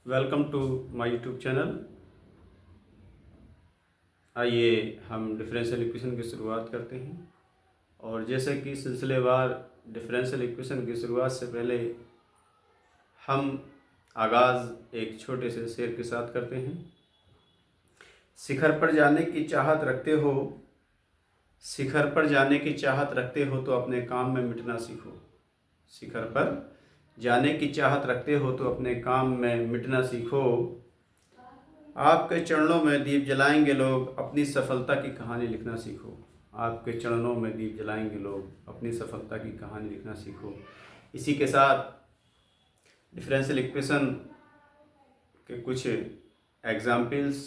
Welcome to my YouTube channel. आइए हम differential equation की शुरुआत करते हैं। और जैसे कि सिलसिलेवार डिफरेंशियल इक्वेशन की शुरुआत से पहले हम आगाज़ एक छोटे से शेर के साथ करते हैं। शिखर पर जाने की चाहत रखते हो, शिखर पर जाने की चाहत रखते हो तो अपने काम में मिटना सीखो। शिखर पर जाने की चाहत रखते हो तो अपने काम में मिटना सीखो। आपके चरणों में दीप जलाएंगे लोग, अपनी सफलता की कहानी लिखना सीखो। आपके चरणों में दीप जलाएंगे लोग, अपनी सफलता की कहानी लिखना सीखो। इसी के साथ डिफरेंशियल इक्वेशन के कुछ एग्जाम्पल्स,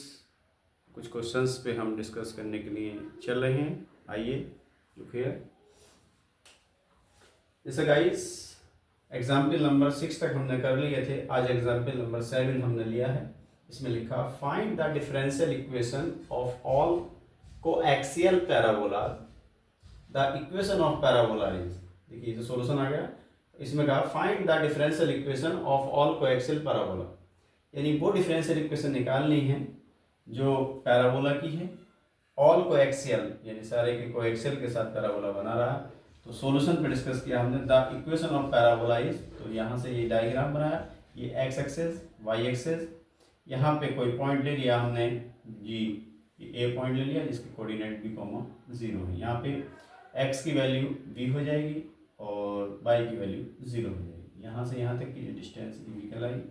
कुछ क्वेश्चंस पे हम डिस्कस करने के लिए चल रहे हैं। आइए लिखिए। जैसे गाइस एग्जाम्पल नंबर 6 तक हमने कर लिए थे, आज एग्जाम्पल नंबर 7 हमने लिया है। इसमें लिखा find the differential equation of all coaxial parabola. The equation of parabola is, देखिए तो सॉल्यूशन आ गया। इसमें कहा find the differential equation of all coaxial parabola, यानी वो डिफरेंशियल इक्वेशन निकालनी है जो पैराबोला की है। ऑल कोएक्सियल यानी सारे के कोएक्सियल के साथ पैराबोला बना रहा। तो सॉल्यूशन पे डिस्कस किया हमने। The equation of parabola is, तो यहाँ से ये डायग्राम बनाया, ये एक्स एक्सेस वाई एक्सेस, यहाँ पे कोई पॉइंट ले लिया हमने जी, ए पॉइंट ले लिया जिसके कोऑर्डिनेट भी कॉमा 0 है। यहाँ पे एक्स की वैल्यू v हो जाएगी और y की वैल्यू 0 हो जाएगी। यहाँ से यहाँ तक की जो डिस्टेंस v कहलाई।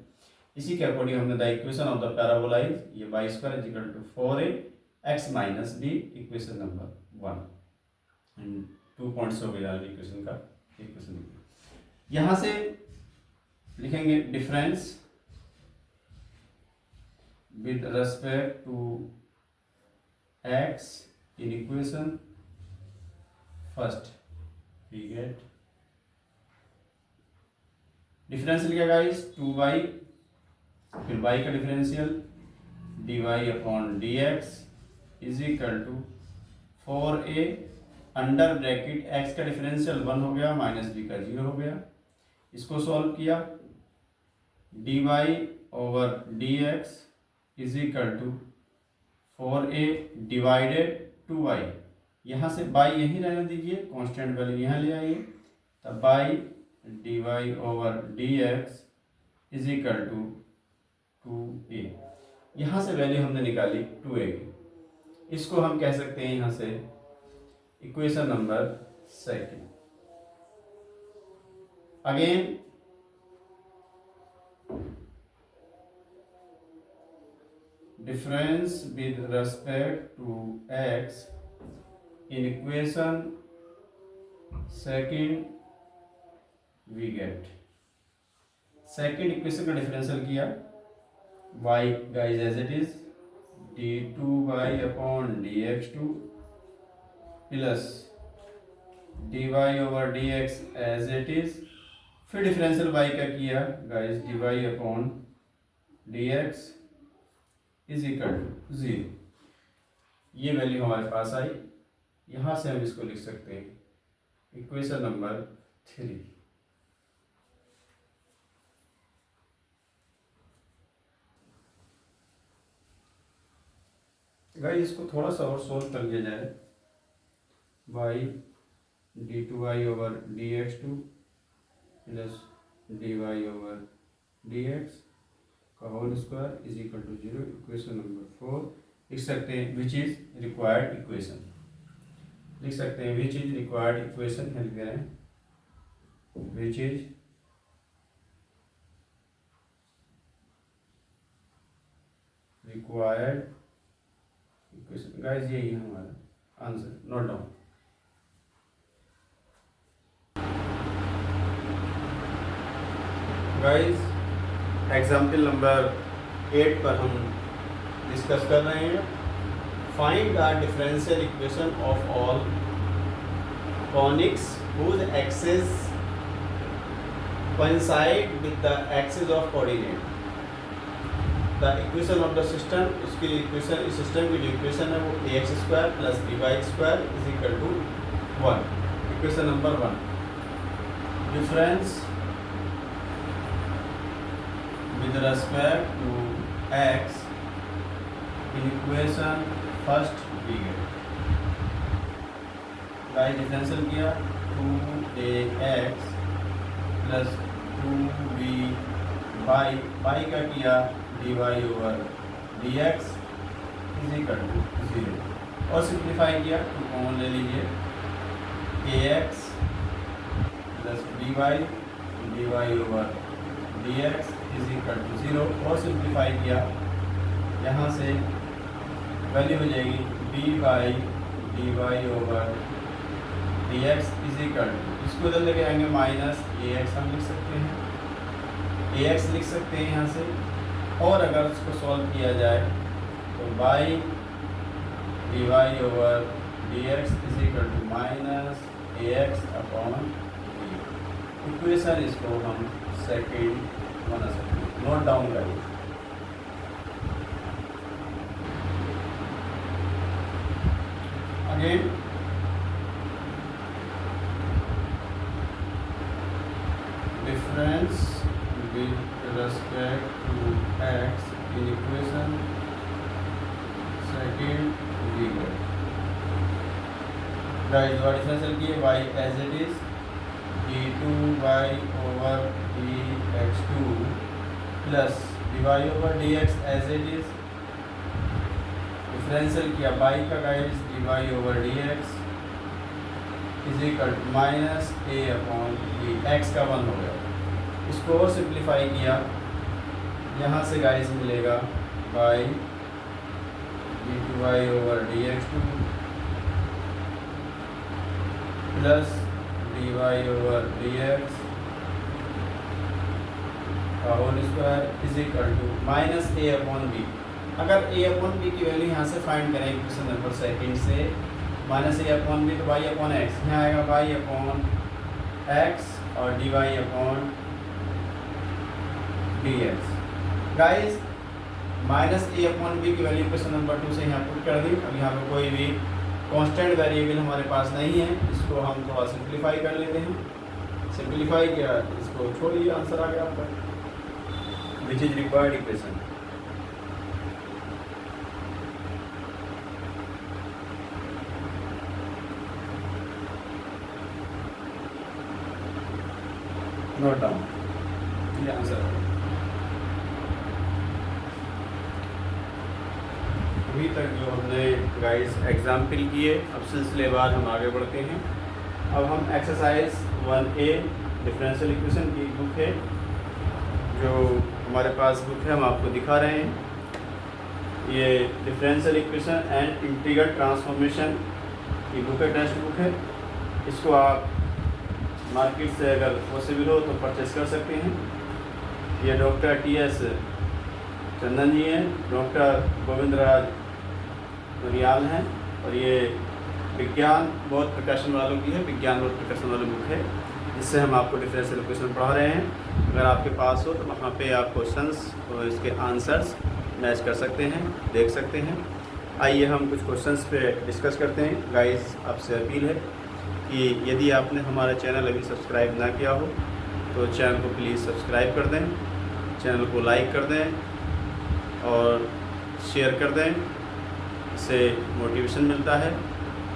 इसी के अकॉर्डिंग हमने the equation of the parabola is, ये y square is equal to 4ax minus b, equation number 1। 2 points हो गया इक्वेशन का इक्वेशन। यहाँ से लिखेंगे difference with respect to x in equation first we get differential क्या गाइस 2y, फिर y का differential dy upon dx is equal to 4a under bracket x का डिफरेंशियल 1 हो गया माइनस b का 0 हो गया। इसको सॉल्व किया, dy over dx is equal to 4a divided 2y। यहाँ से y यहीं रहने दीजिए, कांस्टेंट वैल्यू यहाँ ले आइए, तब y dy over dx is equal to 2a। यहाँ से वैल्यू हमने निकाली 2a की। इसको हम कह सकते हैं यहाँ से equation number 2। Again difference with respect to x in equation second we get second equation का डिफरेंशियल किया, y guys as it is d2y upon dx2 plus dy over dx as it is, फिर differential y का किया guys dy upon dx is equal to 0। ये value हमारे पास आई। यहाँ से हम इसको लिख सकते हैं इक्वेशन नंबर 3। गाइस इसको थोड़ा सा और सोल्व कर लिया जाए। y d2y over dx2 plus dy over dx का whole square is equal to 0, equation number 4 लिख सकते हैं। विच इज रिक्वायर्ड इक्वेशन लिख सकते हैं, which is required equation help करें, which is required equation. Guys यही है हमारा answer, note down. Guys example number 8 पर हम डिस्कस कर रहे हैं। Find the differential equation of all conics whose axis coincide with the axis of coordinate। The equation of the system, इसकी equation, इस सिस्टम की जो इक्वेशन है वो ax square plus by square is equal to 1। Equation number 1, difference with respect to x in equation first we get. Guys differential किया 2ax plus 2b by का किया dy over dx is equal to 0 और simplify किया तो common ले लीजिए ax plus dy over dx is equal to 0 और simplify किया यहाँ से वैल्यू हो जाएगी b by dy over dx is equal to, इसको इधर लेके आएंगे माइनस ax हम लिख सकते हैं, ax लिख सकते हैं यहाँ से, और अगर उसको सॉल्व किया जाए तो by dy over dx is equal to minus ax upon equation इसको हम सेकेंड बना सकते हैं। नोट डाउन करिए। Again difference with respect to x in equation second we get। guys what differential किए y as it is d2y over dx2 plus dy over dx as it is। Differential किया y का guys dy over dx is equal to minus a upon b, x का 1 हो गया। इसको और simplify किया, यहाँ से गाइस मिलेगा by d2y over dx2 plus dy over dx का whole square is equal to minus a upon b। अगर a अपॉन b की वैल्यू यहाँ से फाइंड करें इक्वेशन नंबर सेकेंड से, माइनस a अपॉन b तो y अपॉन x, यहाँ आएगा y अपॉन x और dy upon dx। Guys minus a upon b की वैल्यू इक्वेशन नंबर 2 से यहाँ पुट कर दी। अब यहाँ पे कोई भी कांस्टेंट वेरिएबल हमारे पास नहीं है, इसको हम थोड़ा सिंप्लीफाई कर लेते हैं। सिंप्लीफाई किया, इसको छोड़िए, आंसर आ गया आपका विच is required equation. Note down, ये आंसर है। अभी तक जो हमने गाइस एग्जाम्पल किए, अब सिलसिलेवार हम आगे बढ़ते हैं। अब हम एक्सरसाइज 1A डिफरेंशियल इक्वेशन की बुक है, जो हमारे पास बुक है हम आपको दिखा रहे हैं। ये differential equation and integral transformation की बुक है, टेक्स्ट बुक है। इसको आप मार्केट से अगर पॉसिबल हो तो परचेस कर सकते हैं। ये डॉक्टर TS चंदन जी हैं, डॉक्टर गोविंदराज नरियाल हैं, और ये विज्ञान बोध प्रकाशन वालों की है, विज्ञान बोध प्रकाशन वाली बुक है, जिससे हम आपको डिफरेंशियल इक्वेशन पढ़ा रहे हैं। अगर आपके पास हो तो वहाँ पे आप क्वेश्चंस और इसके आंसर्स मैच कर सकते हैं, देख सकते हैं। आइए हम कुछ क्वेश्चंस पे डिस्कस करते हैं। गाइस आपसे अपील है कि यदि आपने हमारा चैनल अभी सब्सक्राइब ना किया हो तो चैनल को प्लीज़ सब्सक्राइब कर दें, चैनल को लाइक कर दें और शेयर कर दें, इससे मोटिवेशन मिलता है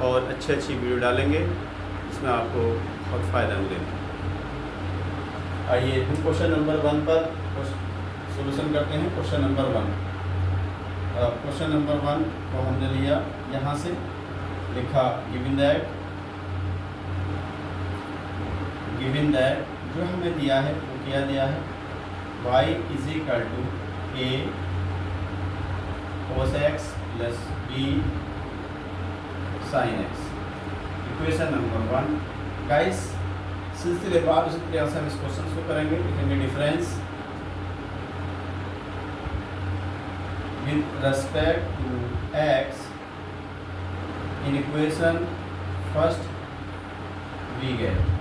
और अच्छी वीडियो डालेंगे जिसमें आपको बहुत फ़ायदा मिलेगा। आइए हम क्वेश्चन नंबर 1 पर सॉल्यूशन करते हैं। क्वेश्चन नंबर 1, क्वेश्चन नंबर 1 को हमने लिया, यहाँ से लिखा गिवन दैट जो हमें दिया है वो क्या दिया है, y is equal to a cos x plus b sin x। Equation number 1। Guys सिलसिलेवार उसी प्रयास से हम इस क्वेश्चन को करेंगे। लिखेंगे difference with respect to x in equation first we get.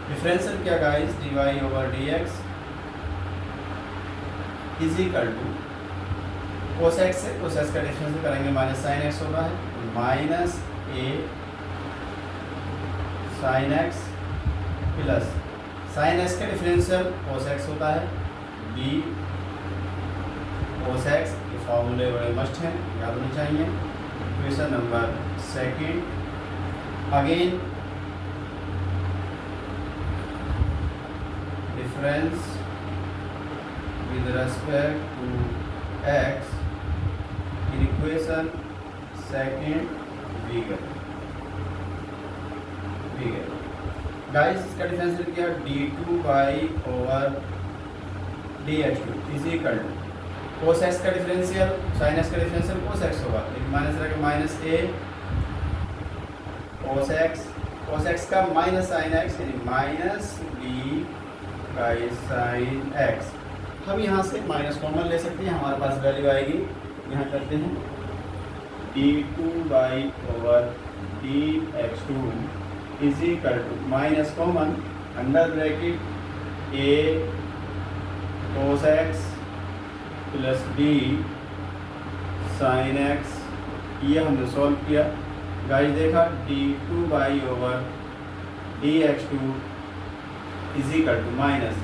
Differential क्या guys, dy over dx is equal to cos x से cos x का डिफरेंशियल करेंगे माइनस sin x होगा है, minus a sin x plus sin x का differential cos x होता है B कोस x, ये फॉर्मूले बड़े मस्ट हैं, याद होने चाहिए। Equation number second, again difference with respect to x in equation second bigger guys, इसका डिफरेंशियल किया d2 by over dx2 is equal to cos x का डिफरेंशियल sin x का डिफरेंशियल cos x होगा, लेकिन माइनस रहेगा minus a cos x का minus sin x यानी minus b by sin x। हम यहाँ से माइनस कॉमन ले सकते हैं, हमारे पास वैल्यू आएगी, यहाँ करते हैं d2 by over dx2 is equal to minus common under bracket a cos x plus b sin x, ये हमने सॉल्व किया गाइस। देखा d2 by over dx2 is equal to minus,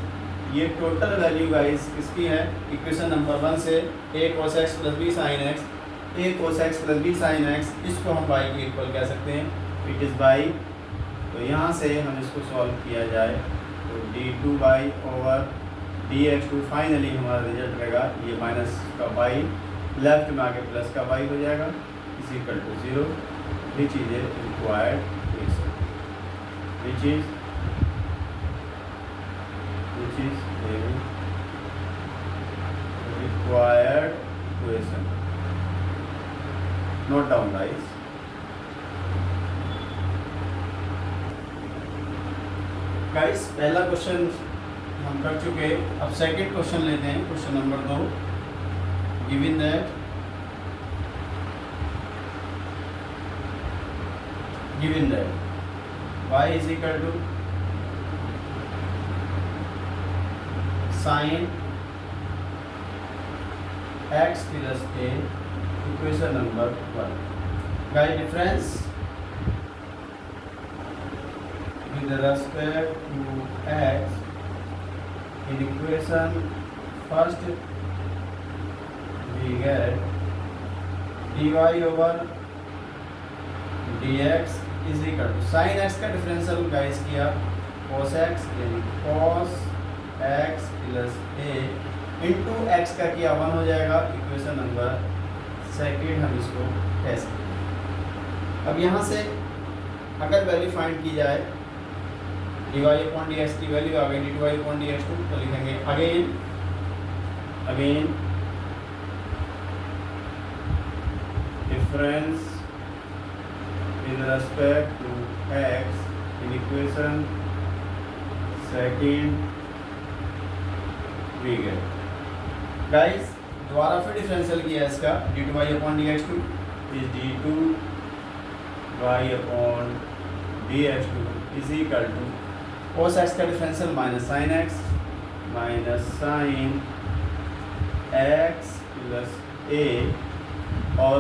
ये टोटल वैल्यू गाइस किसकी है, equation number 1 से a cos x plus b sin x, a cos x plus b sin x, इसको हम y के इक्वल कह सकते हैं, इट इज़ y। तो यहाँ से हम इसको सॉल्व किया जाए तो d2 by over dx2 finally हमारा रिजल्ट रहेगा ये माइनस का y, लेफ्ट में आके प्लस का y हो जाएगा, is equal to 0, which is a required equation, which is a required equation। Note down guys। Guys, पहला क्वेश्चन हम कर चुके, अब सेकंड क्वेश्चन लेते हैं, question number 2। Given that y is equal to sin x plus a, equation number 1। Guys, difference with respect to x in equation first we get dy over dx is equal to sin x का differential guys किया cos x यानी cos x plus a into x का किया 1 हो जाएगा, equation number second हम इसको कह सकते हैं। अब यहाँ से अगर वैल्यू फाइंड की जाए dy अपॉन dx की वैल्यू आ गई dy अपॉन dx2, तो लिखेंगे again difference with respect to x in equation second we get. Guys, दोबारा फिर डिफरेंशियल किया इसका d2 y upon dx2 is d2 y upon dx2 is equal to cos x का differential minus sin x minus sin x plus a, और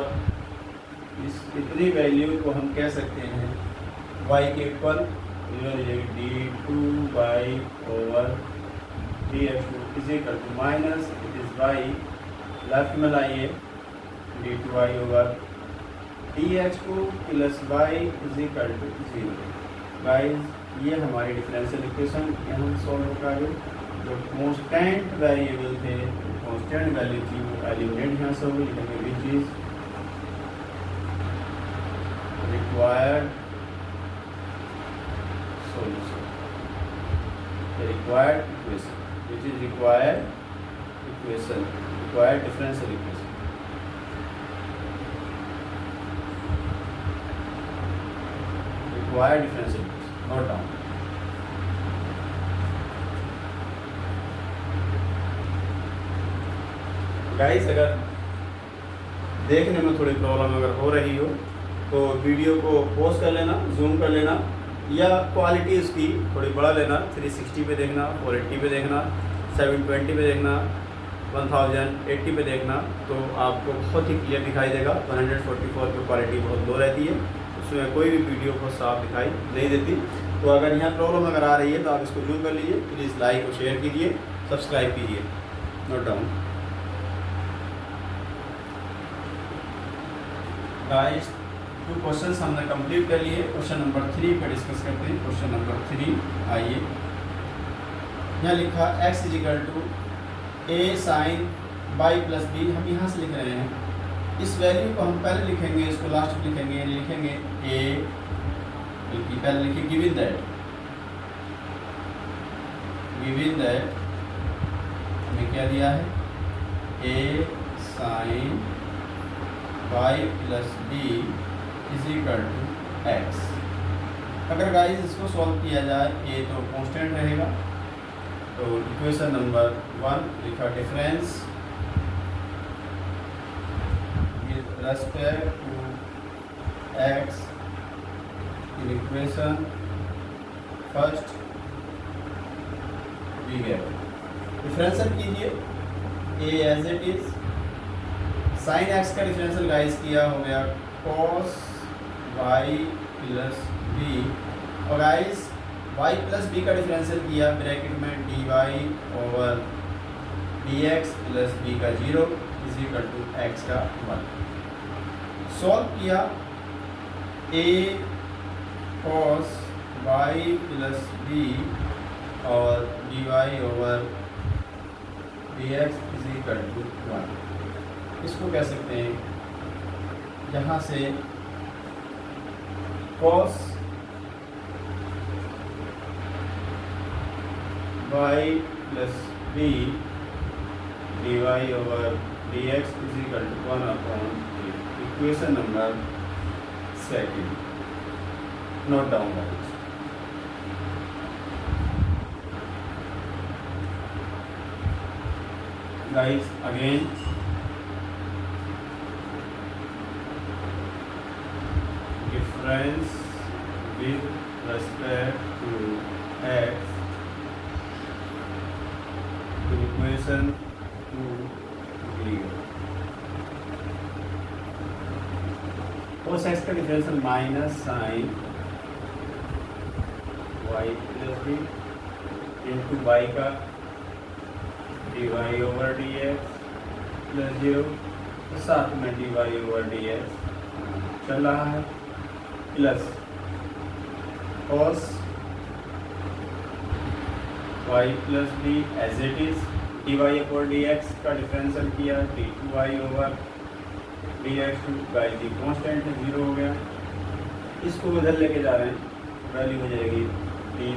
इस इतनी value को हम कह सकते हैं y के equal, d2 y over dx2 is equal to minus it is y, left में लाइए d2 y over dx2 plus y is equal to 0। Guys, ये हमारी डिफरेंशियल इक्वेशन यहाँ सॉल्व करेंगे। जो कांस्टेंट वेरिएबल थे, कांस्टेंट वैल्यू थी, वो एलिमिनेट यहाँ से होगी, लिखेंगे which is required solution, required equation, which is required equation, required differential equation। required differential equation, note down। Guys, अगर देखने में थोड़ी प्रॉब्लम अगर हो रही हो तो वीडियो को पॉज कर लेना, जूम कर लेना, या क्वालिटी उसकी थोड़ी बढ़ा लेना, 360 पे देखना, 480 पे देखना, 720 पे देखना, 1080 पे देखना, तो आपको बहुत ही क्लियर दिखाई देगा। 144 पे क्वालिटी बहुत लो रहती है, उसमें कोई भी वीडियो बहुत साफ दिखाई नहीं देती। तो अगर यहाँ प्रॉब्लम अगर आ रही है तो आप इसको जूम कर लीजिए, प्लीज़ लाइक और शेयर कीजिए, सब्सक्राइब कीजिए। Note down guys. 2 क्वेश्चंस हमने कंप्लीट कर लिए। क्वेश्चन नंबर 3 पर डिस्कस करते हैं। क्वेश्चन नंबर 3 आइए, यहाँ लिखा x is equal to a sine y plus b. हम यहाँ से लिख रहे हैं, इस वैल्यू को हम पहले लिखेंगे, इसको लास्ट में लिखेंगे, लिखेंगे a, बल्कि पहले लिखिए गिवन दैट हमें क्या दिया है, a sine y plus b is equal to x। अगर गाइस इसको सॉल्व किया जाए, a तो कांस्टेंट रहेगा, तो इक्वेशन नंबर 1 लिखा difference with respect to x in equation first we get. Differential कीजिए a as it is, sine x का डिफरेंशियल गाइस किया हो गया cos y प्लस बी, और गाइस y प्लस बी का डिफरेंशियल किया ब्रैकेट में dy over dx plus b का 0 इज इक्वल टू x का 1। सॉल्व किया a cos y plus b और dy over dx is equal to 1। इसको कह सकते हैं, यहाँ से cos y plus b dy over dx is equal to 1 upon equation number 2। Note down guys again difference with respect to x equation 2 cos x का differential minus sine y plus b into y का dy over dx plus 0, तो साथ में dy over dx चल रहा है, plus cos y plus b as it is, dy over dx का differential किया d2y over dx by d constant 0 हो गया। इसको इधर लेके जा रहे हैं, वैल्यू हो जाएगी dy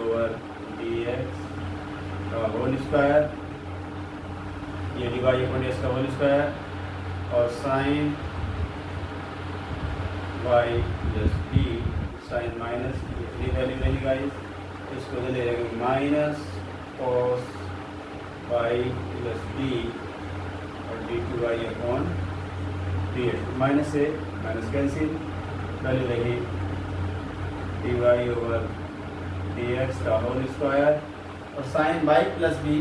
ओवर dx का होल स्क्वायर, ये dy ओवर dx का होल स्क्वायर, और sine y plus b sine minus इतनी वैल्यू रहेगी गाइस। इसको इधर ले जाएंगे minus cos y plus b और d2y अपॉन माइनस से माइनस कैंसिल, वैल्यू रही dy ओवर dx का होल स्क्वायर, और साइन y प्लस बी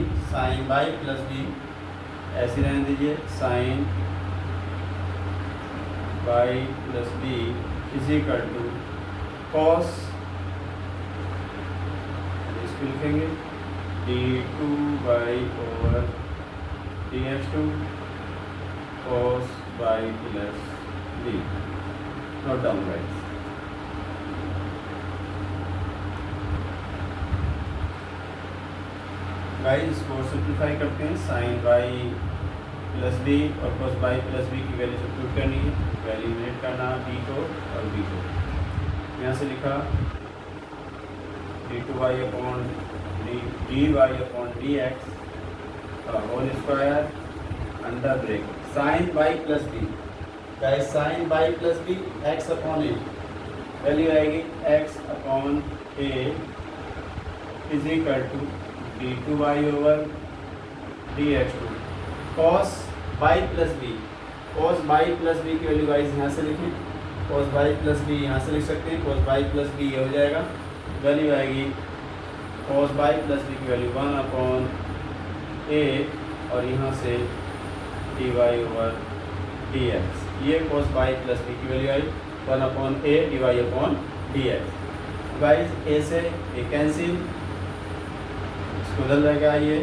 ऐसे रहने दीजिए, sine y plus b is equal to cos, इसको लिखेंगे d2y over dx2 cos y plus b। Note down guys. इसको सिंप्लीफाई करते हैं, साइन y प्लस बी और cos y प्लस बी की वैल्यू सब्स्टिट्यूट करनी है, वैल्यू यूनिट करना b को और b को। यहाँ से लिखा d2y upon dy upon dx whole square under break sine y plus B, guys sine y plus B x upon A, value आएगी x upon A is equal to d2y over dx2 cos y plus B, cos y plus B की value guys यहाँ से लिखें, cos y plus B यहाँ से लिख सकते हैं, cos y प्लस बी ये हो जाएगा, वैल्यू आएगी cos y प्लस बी की वैल्यू 1 अपॉन ए, और यहाँ से dy ओवर dx, ये cos y प्लस बी की वैल्यू आई 1 अपॉन ए dy अपॉन dx। गाइस ए से ए कैंसिल, इसको उधर रहेगा, ये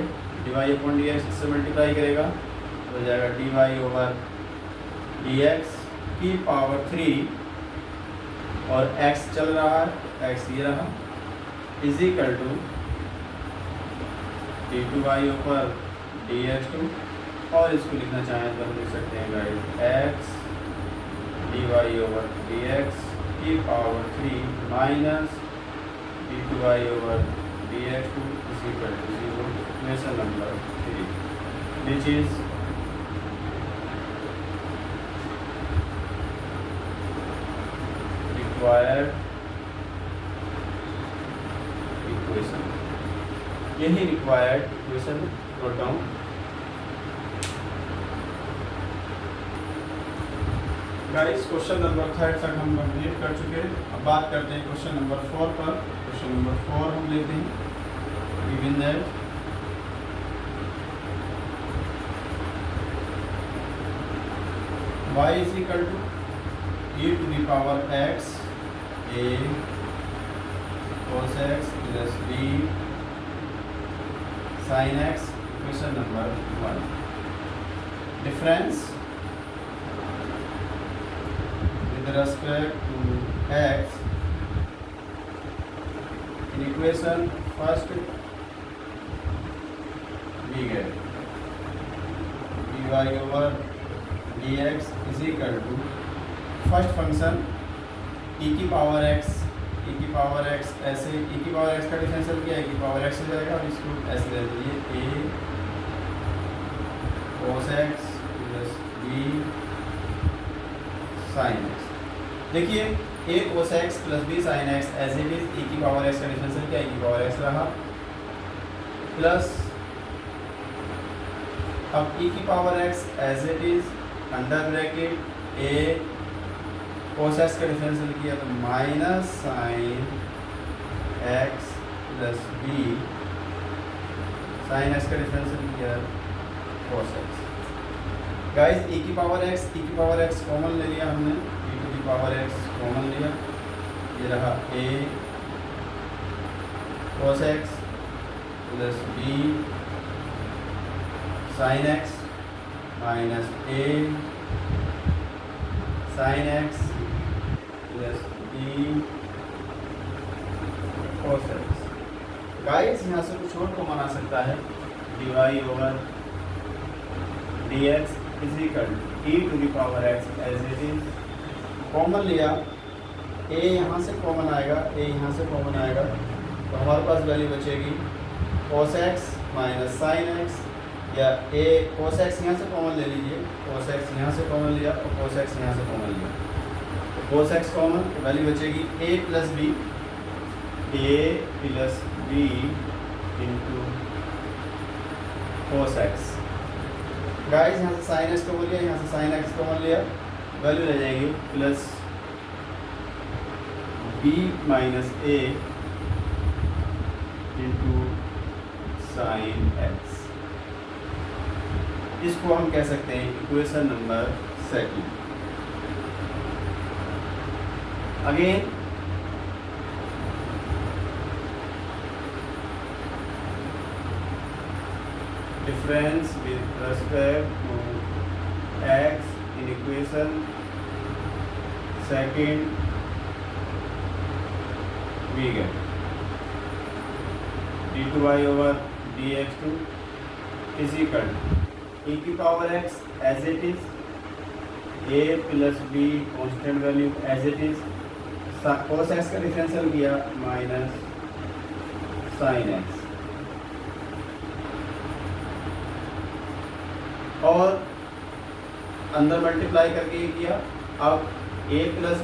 dy अपॉन डी एक्स इससे मल्टीप्लाई करेगा तो हो जाएगा dy ओवर डी एक्स की पावर 3 और x चल रहा है, x ये रहा, is equal to d2y over dx2 और इसको लिखना चाहें तो हम लिख सकते हैं guys x dy over dx की power 3 minus d2y over dx2 is equal to 0। Equation number 3 which is required equation, यही required equation note down. Guys question number 3 तक हम कंप्लीट कर चुके हैं। अब बात करते हैं क्वेश्चन नंबर 4 पर। क्वेश्चन नंबर 4 हम लेते हैं given that y is equal to e to the power x a cos x plus b sin x। Question number 1 difference with respect to x in equation first we get dy over dx is equal to first function e की power x ऐसे e की power x का differential क्या है, e की power x हो जाएगा और इसको ऐसे दे दीजिए a cos x plus b sin x। देखिए a cos x plus b sin x as it is e की पावर x का डिफरेंशियल क्या है, e की पावर x रहा, प्लस अब e की power x as it is under bracket a cos x का डिफरेंशियल किया तो minus sin x plus b sin x का डिफरेंशियल किया cos x। गाइस e की पावर x कॉमन ले लिया हमने, e to the power x common लिया, ये रहा a cos x plus b sin x minus a sin x plus b cos x। Guys यहाँ से कुछ और कॉमन आ सकता है, dy over dx is equal e to the power x as it is common लिया, a यहाँ से कॉमन आएगा, a यहाँ से कॉमन आएगा तो हमारे पास वैल्यू बचेगी cos x minus sin x, या a cos x यहाँ से कॉमन ले लीजिए, cos x यहाँ से कॉमन लिया और cos x यहाँ से कॉमन लिया तो cos x कॉमन तो वैल्यू बचेगी a plus b into cos x। Guys यहाँ से sin x कॉमन लिया, यहाँ से sin x कॉमन लिया, वैल्यू रह जाएगी plus b minus a into sin x। इसको हम कह सकते हैं equation number 2। Again difference with respect to x in equation 2 we get d2y over dx2 is equal to e की power x as it is a plus b constant value as it is, cos x का differential किया minus sin x और अंदर multiply करके ये किया। अब a plus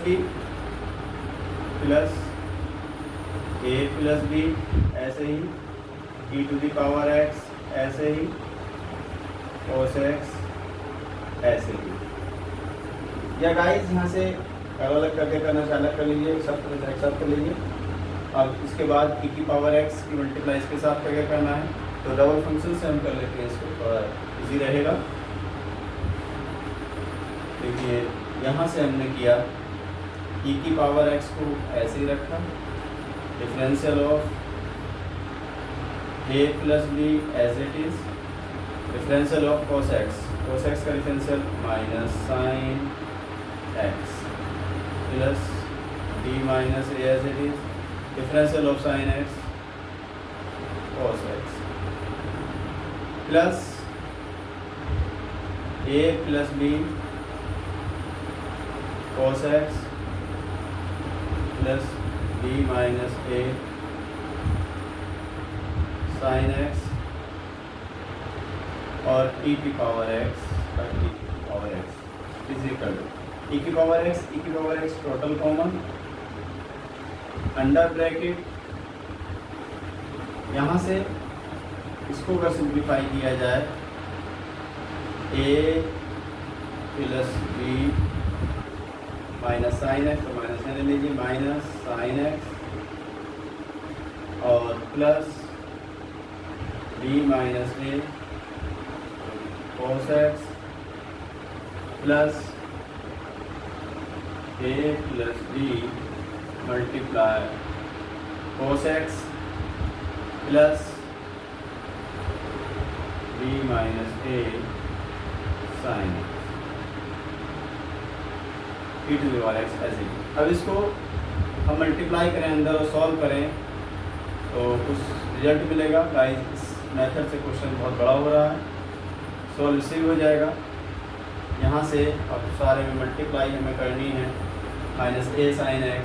b ऐसे ही e to the power x ऐसे ही cos x ऐसे ही, या गाइस यहाँ से अलग अलग करके करना चाहे अलग कर लीजिए, सब एक साथ कर लीजिए। अब इसके बाद e की पावर x की मल्टीप्लाई इसके साथ करके करना है तो डबल फंक्शन से हम कर लेते हैं, इसको थोड़ा इजी रहेगा। देखिए यहाँ से हमने किया e की पावर x को ऐसे ही रखा, differential of a plus b as it is, differential of cos x, cos x का differential minus sine x plus b minus a as it is, differential of sine x cos x plus a plus b cos x plus b minus a sine x और e की power x by e की power x is equal to e की power x total common under bracket, यहाँ से इसको अगर simplify किया जाए a plus b minus sine x, तो माइनस ले लीजिए, माइनस साइन एक्स और plus b minus a cos x plus a plus b multiply cos x plus b minus a sine e to the power x ऐसे। अब इसको हम multiply करें अंदर और सॉल्व करें तो कुछ रिजल्ट मिलेगा। गाइस इस मेथड से क्वेश्चन बहुत बड़ा हो रहा है, सॉल्व इसी हो जाएगा। यहाँ से अब सारे में मल्टीप्लाई हमें करनी है, माइनस a साइन x,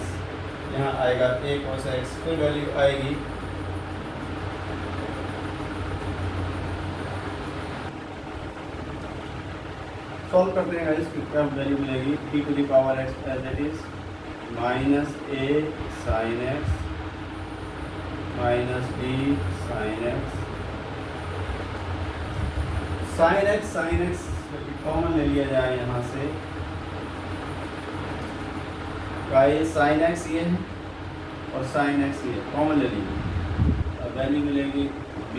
यहाँ आएगा a cos x, फिर वैल्यू आएगी सॉल्व करते हैं गाइस, क्या वैल्यू मिलेगी e to the power x as it is minus a sine x minus b sine x, sine x common ले लिया जाए यहाँ से, गाइस साइन x ये है और साइन x ये कॉमन ले लीजिए। अब वैल्यू मिलेगी b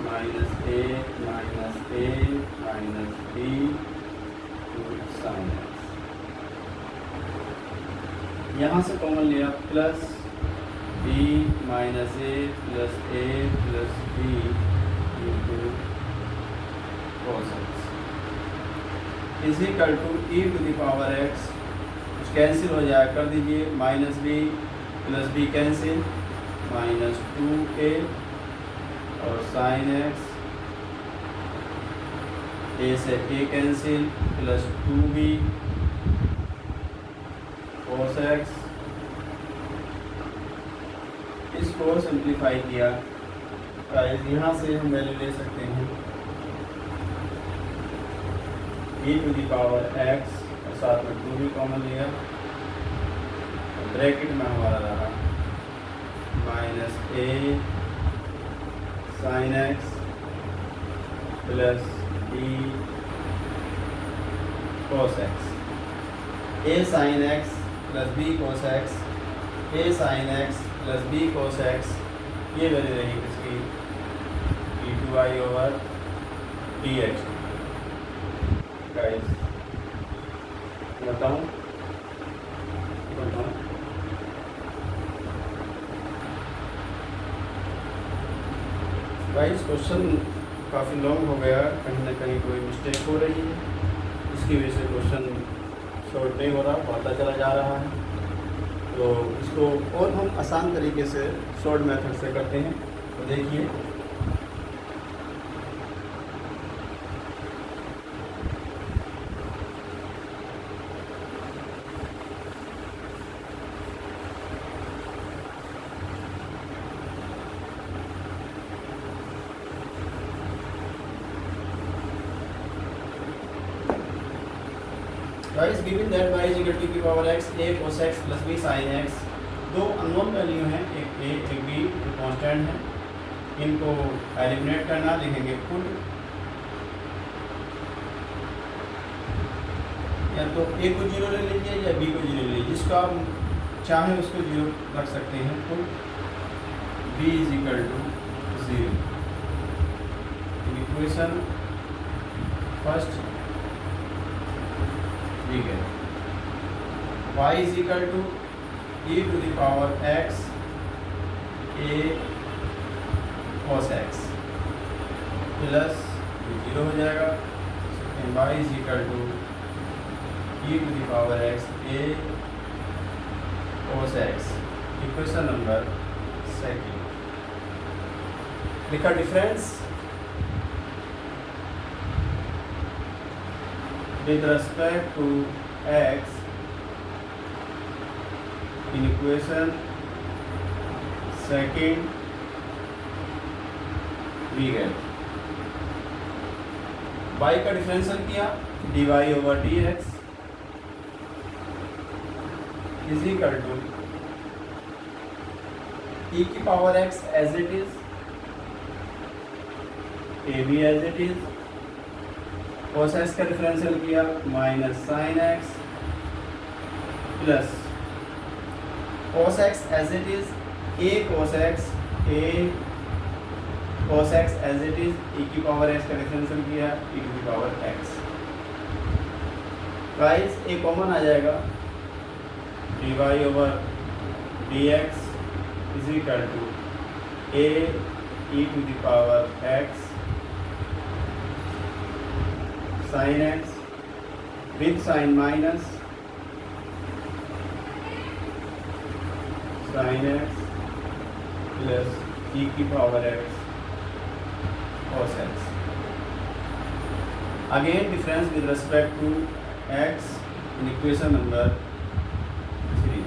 minus a minus b sine x, यहाँ से कॉमन लिया plus b minus a plus b into cos x is equal to e to the power x, कुछ कैंसिल हो जाए कर दीजिए, minus b plus b cancel, minus 2a और sine x, a से a cancel plus 2b cos x, इसको simplify किया guys, यहाँ से हम वैल्यू ले सकते हैं e to the power x और साथ में 2b कॉमन लिया, ब्रैकेट में हमारा रहा minus a sine x plus b cos x, a sine x plus b cos x, a sine x plus b cos x, ये वैल्यू रहेगी इसकी d2i ओवर dx। गाइस बताऊँ गाइस, क्वेश्चन काफ़ी long हो गया, कहीं ना कहीं कोई मिस्टेक हो रही है, इसकी वजह से क्वेश्चन शॉर्ट नहीं हो रहा, बढ़ता चला जा रहा है। तो इसको और हम आसान तरीके से शॉर्ट मेथड से करते हैं, तो देखिए guys given that y is equal to की power x a cos x plus b sin x, दो अननोन वैल्यू हैं, एक a एक b जो कांस्टेंट है, इनको एलिमिनेट करना, लिखेंगे पुट या तो a को 0 ले लीजिए या b को 0 ले लीजिए, जिसको आप चाहें उसको 0 रख सकते हैं। Put b is equal to 0, equation first ठीक है, y is equal to e to the power x a cos x plus 0 हो जाएगा, second y is equal to e to the power x a cos x। Equation number second लिखा difference with respect to x in equation second we get y का differential किया dy over dx is equal to e की power x as it is, ab as it is, cos x का differential किया minus sine x plus cos x as it is a cos x as it is, e की power x का differential किया e की power x। Guys a common आ जाएगा, dy over dx is equal to a e to the power x sin x with sin minus sin x plus e की power x cos x। Again difference with respect to x in equation number 3।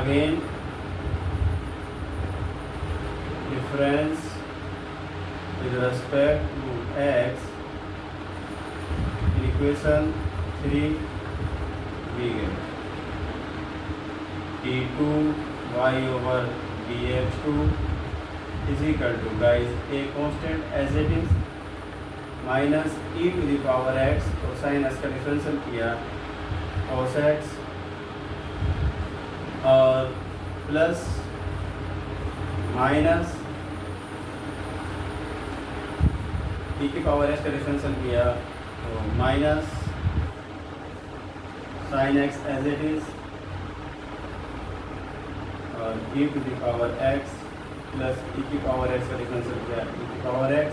Again difference with respect to x in equation 3 we get d2y over dx2 is equal to, guys, a constant as it is minus e to the power x और sine x का differential किया cos x और plus minus e की power x का differential किया तो minus sine x as it is और e to the power x plus e की पावर x का डिफरेंशियल किया e की पावर x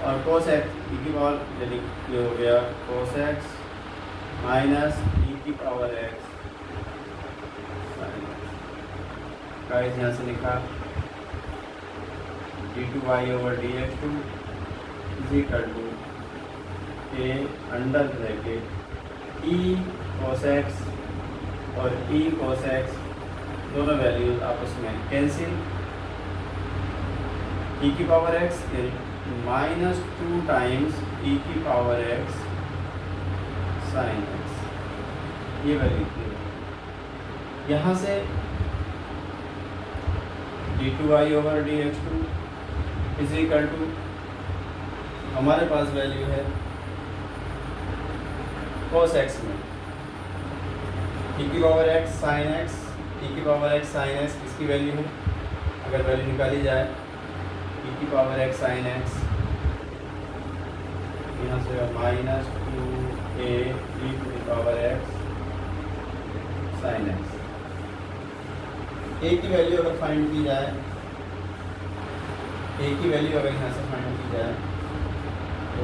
और cos x e की पावर यानी ये हो गया cos x माइनस e की पावर x गाइस यहाँ से लिखा d2y over dx2 is equal to a under bracket e cos x और e cos x दोनों वैल्यूज आपस में कैंसिल, e की power x minus 2 times e की पावर x साइन x, ये वैल्यू थी। यहाँ से d2y over dx2 is equal to हमारे पास वैल्यू है cos x में e की power x sine x, e की पावर x साइन x इसकी वैल्यू है, अगर वैल्यू निकाली जाए e की पावर x साइन x यहाँ से minus 2a e to the power x sine x। a की वैल्यू अगर फाइंड की जाए, a की वैल्यू अगर यहाँ से फाइंड की जाए तो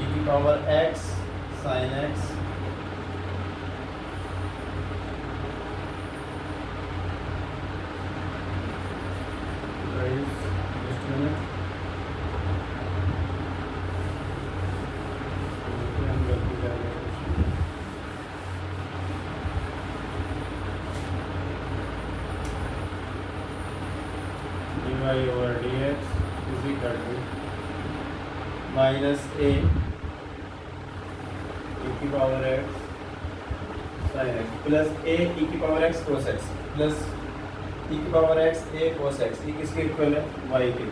e की power x sine x dy over dx is equal to minus a e की power x sin x plus a e की power x cos x plus e की power x a cos x, ये किसके equal है y के।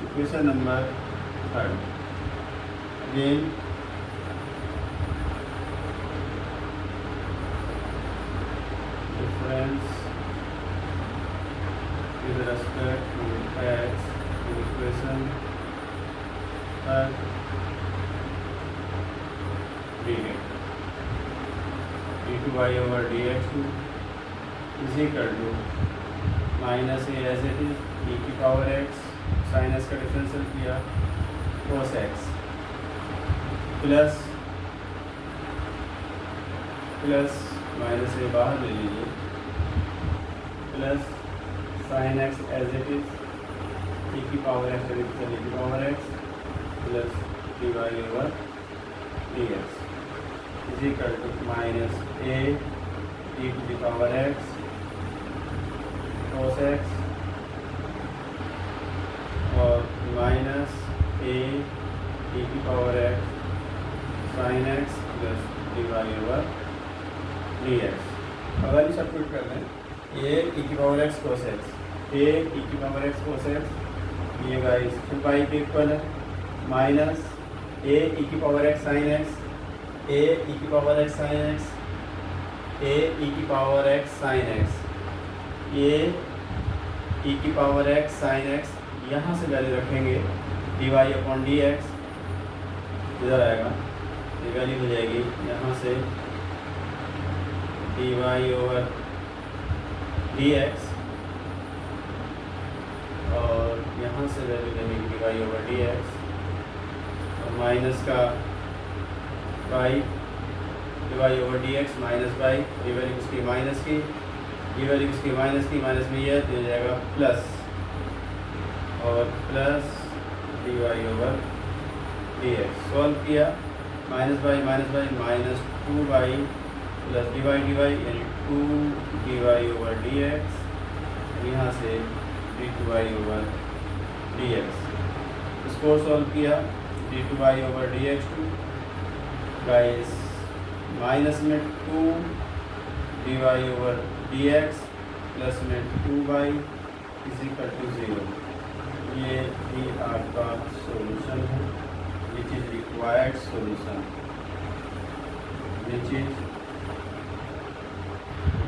Equation number 3 again difference with respect to x in equation we get d2y over dx2 is equal to minus a as it is E की power x, sine X का differential किया cos X, plus minus A बाहर ले लीजिए, plus sine X as it is, E की power X का differential E की power X, plus D Y over D X is equal to minus A E to the power x cos X और minus ए ई की power x sine X plus D Y over D x. अगर ये substitute कर दें, a ई की power x cos x, a ई की power x cos x, ये guys two pi के इक्वल है, माइनस ए ई की power x sine x, a ई की power x sine x, a ई की power x sine x, a ई की पावर एक्स साइन एक्स, यहाँ से वैल्यू रखेंगे d y upon d x, इधर आएगा, ये वैल्यू हो जाएगी यहाँ से d Y over D x और यहाँ से वैल्यू लगेगी d Y over D x और माइनस का by d Y over D x minus by, ये वैल्यू उसकी माइनस की, ये वैल्यू उसकी माइनस की, माइनस में ये तो हो जाएगा प्लस और plus D Y over D X. Solve किया, minus by minus 2 by plus D Y यानी 2 D Y over D X, यहाँ से D two Y over D X. इसको सॉल्व किया, D two Y over D x two guys minus में 2 D Y over D X plus में 2 Y is equal to 0। ये भी आपका solution है, which is required solution, which is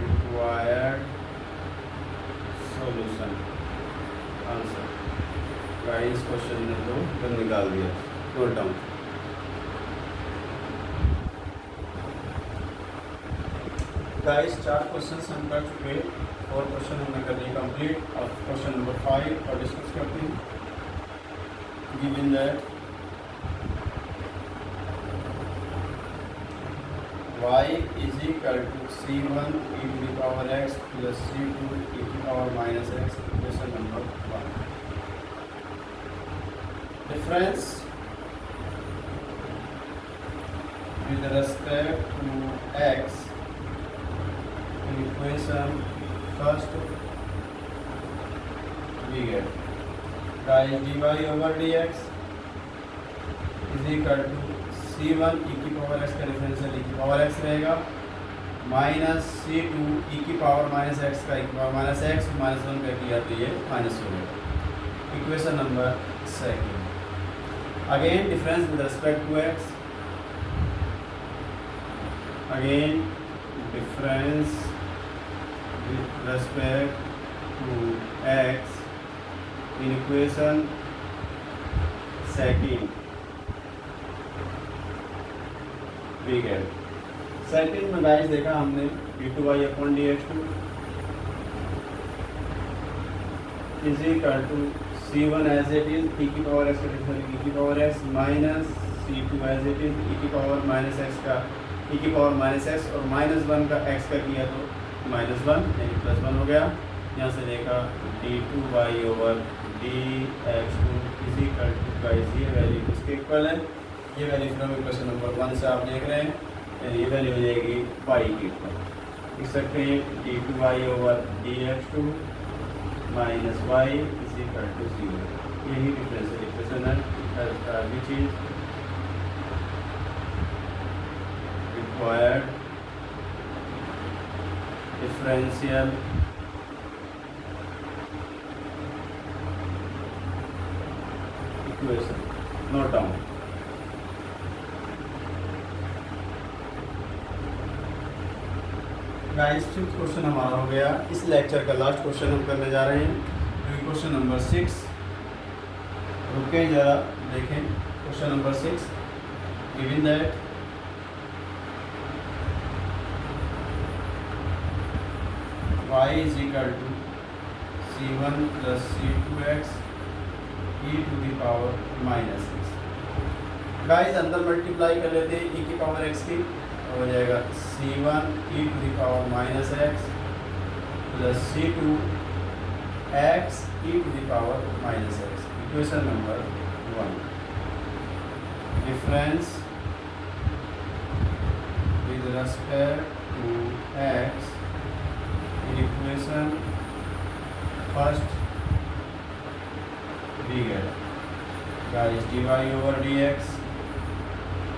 required solution answer. Guys question number 2 निकाल दिया, note down. Guys 4 question हम कर चुके हैं और क्वेश्चन हमने कर लिए कंप्लीट। अब क्वेश्चन नंबर 5 और डिस्कस करते हैं। Given that y is equal to c1 e to the power x plus c2 e to the power minus x, equation number 1. Difference with respect to x in equation first we get that is dy over dx is equal to c1 e की power x का differential e की power x रहेगा minus c2 e की power minus x का e की power minus x minus 1 का किया तो ये माइनस हो जाएगा। Equation number 2, again difference with respect to x, again difference with respect to x in equation second we get second में गाइस देखा हमने d two y upon d x two is equal to C one as it is E की power X का differential E की power X minus C two as it is E की power minus x का E की power minus x और minus 1 का x का किया तो माइनस 1 यानी प्लस 1 हो गया। यहाँ से देखा d two Y over D x two is equal to guys ये वैल्यू इसके इक्वल है, ये वैल्यू फ्रॉम इक्वेशन नंबर 1 से आप देख रहे हैं, ये वैल्यू हो जाएगी वाई की इक्वल। लिख सकते हैं d two Y over D x two minus y is equal to 0। यही डिफरेंशियल इक्वेशन है which is required differential equation. Note down. Guys 5th question हमारा हो गया। इस लेक्चर का लास्ट क्वेश्चन हम करने जा रहे हैं, क्वेश्चन नंबर 6। रुकें जरा देखें question number 6। Given that y is equal to C1 plus C2x e to the power minus x. Guys अंदर मल्टीप्लाई कर लेते हैं e की पावर x की, हो जाएगा C1 e to the power minus x plus C2 x e to the power minus x. Equation number 1। Difference with respect to x in equation first we get guys dy over dx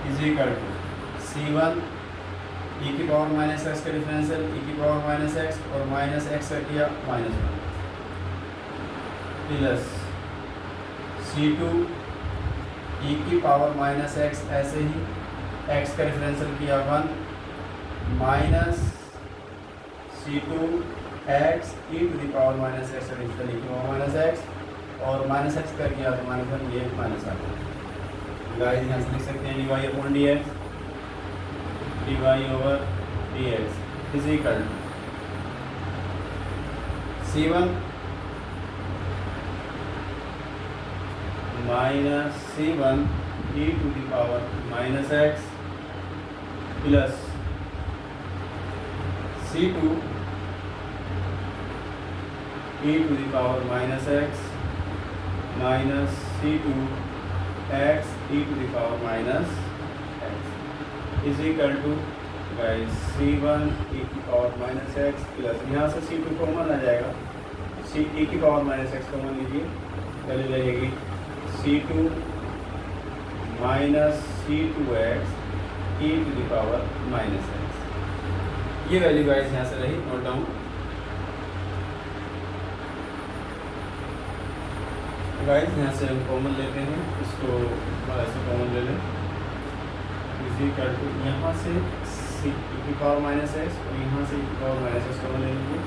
is equal to c1 e की power minus x का differential e की power minus x और minus x का किया minus one plus c2 e की power minus x ऐसे ही x का डिफरेंशियल किया 1 minus C2 x e to the power minus x का डिफरेंशियल e की पावर माइनस एक्स और माइनस एक्स का किया तो माइनस वन, ये माइनस आ गया। गाइस यहाँ से लिख सकते हैं dy upon dx dy over dx is equal to C1 minus C1 e to the power minus x plus C2 e to the power minus x minus C2 x e to the power minus x is equal to guys C1 e की power minus x plus यहाँ से C2 common आ जाएगा, C e की power minus x common लीजिए, value लगेगी C2 minus C2x e to the power minus x. ये value guys यहाँ से रही, नोट डाउन। गाइस यहाँ से हम कॉमन लेते हैं, इसको ऐसे कॉमन ले लें, इसी कर यहाँ से सी की पावर माइनस एक्स और यहाँ से पावर माइनस एक्स कॉमन ले लीजिए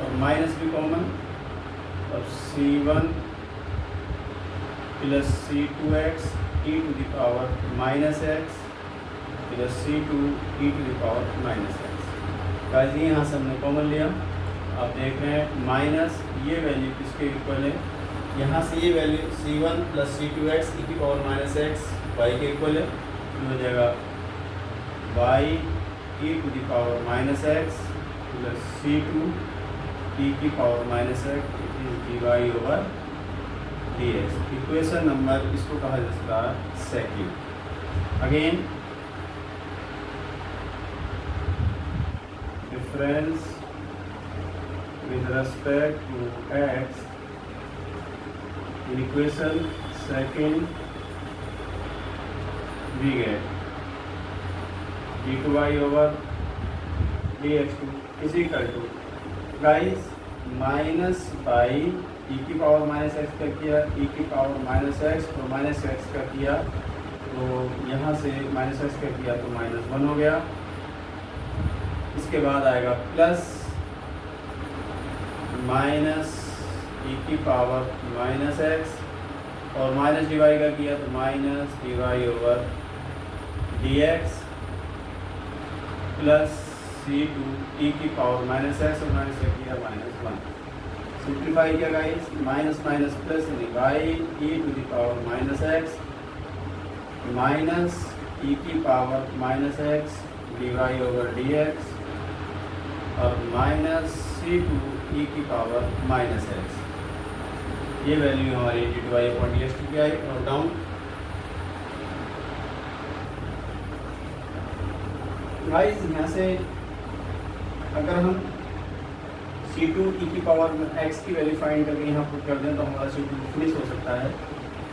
और माइनस भी कॉमन। अब C1 plus C2x e to the power minus x plus C2 e to the power minus x. Guys यहाँ से हमने कॉमन लिया, आप देख रहे हैं माइनस ये वैल्यू किसके इक्वल है, यहाँ से ये value C1 plus C2x e की पावर माइनस एक्स y के इक्वल है, हो जाएगा y e to the power minus x plus C2 e की power minus x is dy over dx। Equation number इसको कहा जाता है second. Again difference with respect to x in equation second we get d2y over dx2 is equal to guys minus by e की power minus x का किया, e की power minus x और minus x का किया, तो यहाँ से माइनस एक्स का किया तो माइनस वन हो गया। इसके बाद आएगा प्लस माइनस e की पावर माइनस एक्स और माइनस dy का किया तो minus dy over dx plus C2 e की पावर माइनस एक्स और माइनस का किया माइनस वन। सिंप्लीफाई किया guys, minus minus plus y e to the power minus x minus e की power minus x dy over dx और minus C2 e की power minus x. ये value हमारी d2y upon dx की आई और down. Guys यहाँ से अगर हम C2 e की पावर x की वैल्यू फाइंड करके यहाँ पुट कर दें तो हमारा C2 फिनिश हो सकता है।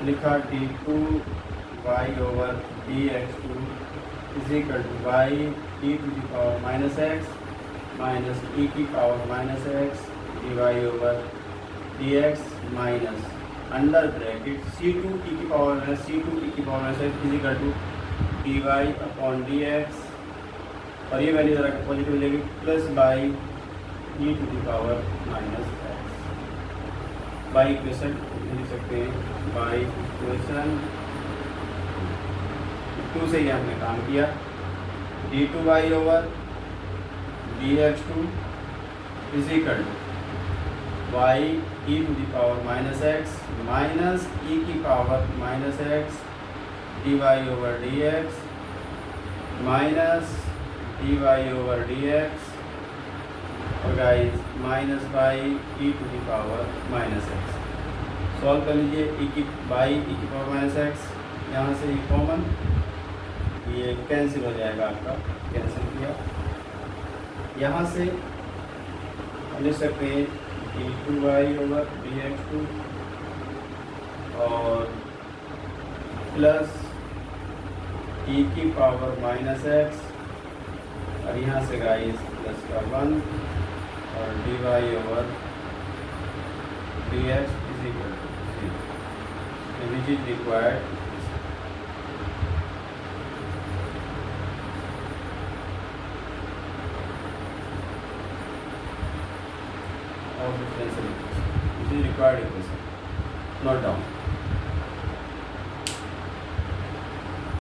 लिखा d2y over dx2 is equal to y e to the power minus x minus e की power minus x dy over dx minus under bracket C2 e की पावर माइनस C2 e की power minus x is equal to dy upon dx और ये value जरा positive लेगी plus by e to the power minus x. By equation लिख सकते हैं, by equation 2 से ये हमने काम किया। d2y over dx2 is equal to y e to the power minus x minus e की power minus x dy over dx minus dy over dx और guys minus by e to the power minus x. Solve कर लीजिए ई की by E की power minus x, यहाँ से ये common, ये कैंसिल हो जाएगा आपका, कैंसिल किया। यहाँ से हम लिख सकते हैं E two Y over D x two और प्लस ई की पावर माइनस एक्स और यहाँ से गाइस प्लस का 1 और dy over dx is equal to 0, which is required of differential equation. It is required equation. Note down.